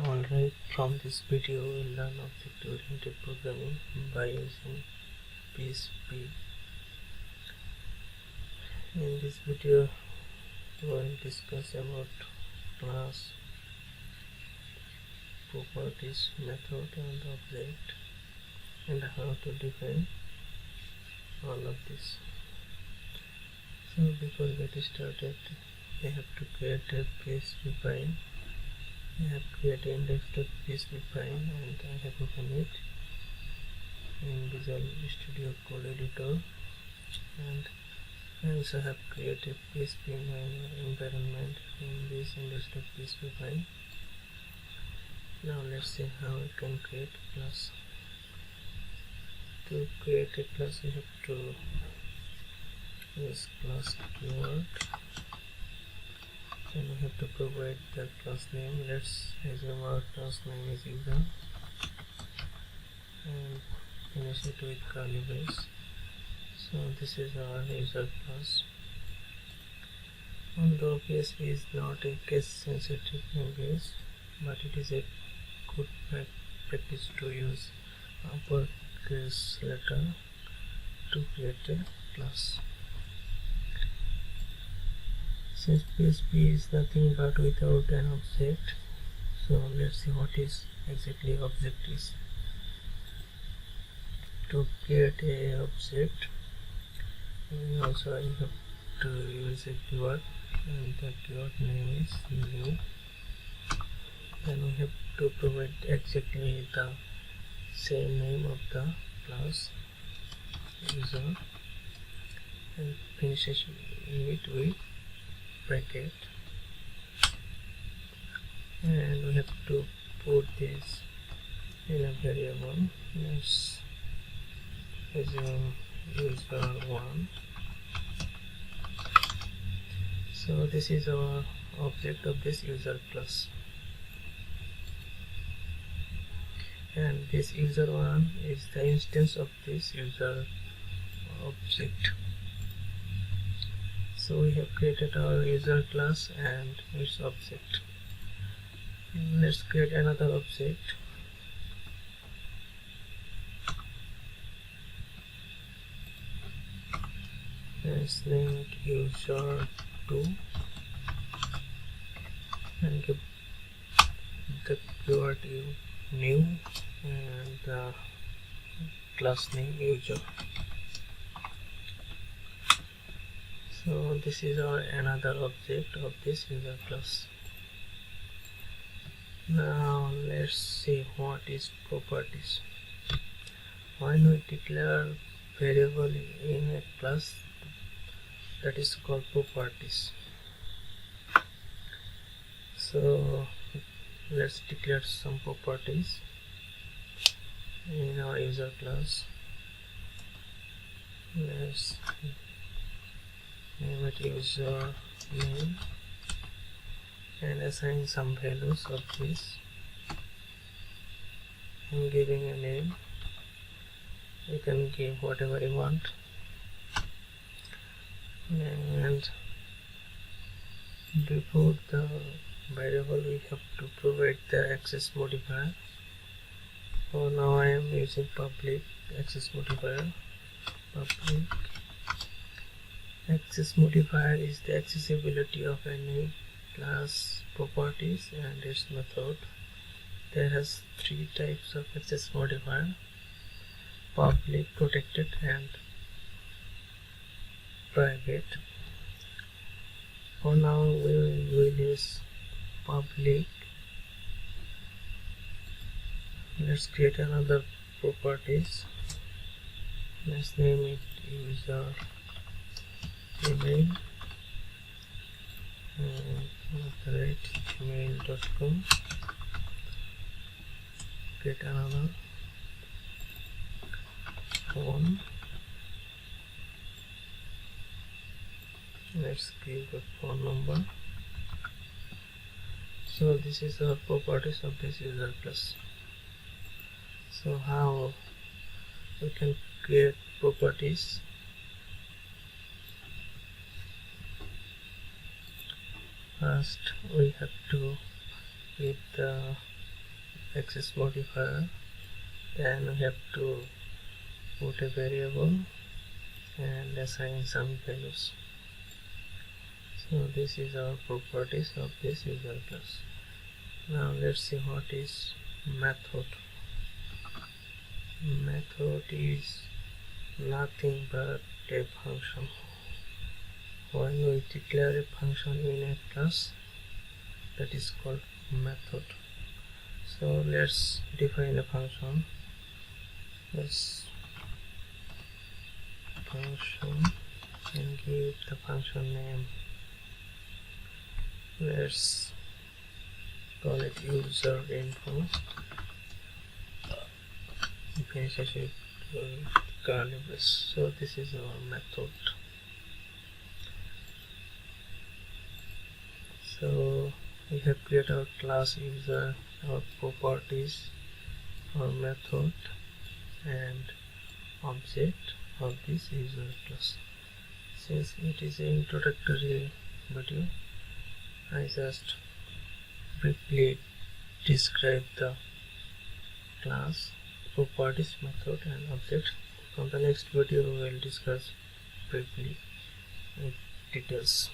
Alright, from this video we will learn object-oriented programming by using PHP. In this video we will discuss about class, properties, method and object, and how to define all of this. So before we get started, we have to create a PHP file. I have created index.php file and I have opened it in Visual Studio Code Editor, and I also have created PHP in my environment in this index.php file. Now let's see how we can create a class. To create a class we have to use class keyword, and we have to provide the class name. Let's assume our class name is user and finish it with curly brace. So this is our user class. Although PHP is not a case sensitive language, but it is a good practice to use uppercase letter to create a class. Since PHP is nothing but without an object, so let's see what is exactly object is. To create a object, we also have to use a keyword, and the keyword name is new. Then we have to provide exactly the same name of the class user, and finishes it with bracket, and we have to put this in a variable. Let's assume user1. So this is our object of this user class, and this user1 is the instance of this user object. So we have created our user class and its object. Let's create another object. Let's name it user2 and give the keyword new and the class name user. So this is our another object of this user class. Now let's see what is properties. When we declare variable in a class, that is called properties. So let's declare some properties in our user class. Let's name it user name and assign some values of this. I'm giving a name. You can give whatever you want, and before the variable we have to provide the access modifier. For now I am using public access modifier. Public access modifier is the accessibility of any class properties and its method. There has three types of access modifier: public, protected and private. For now we will use public. Let's create another properties. Let's name it user email and @gmail.com. Create another phone. Let's give the phone number. So this is our properties of this user class. So how we can create properties? First we have to give the access modifier, then we have to put a variable and assign some values. So this is our properties of this user class. Now let's see what is method. Method is nothing but a function. When we declare a function in a class, that is called method. So let's define a function. Let's function and give the function name. Let's call it user info. Finishes with curly brace. So this is our method. So we have created our class user, our properties, our method, and object of this user class. Since it is an introductory video, I just briefly describe the class, properties, method, and object. On the next video we will discuss briefly with details.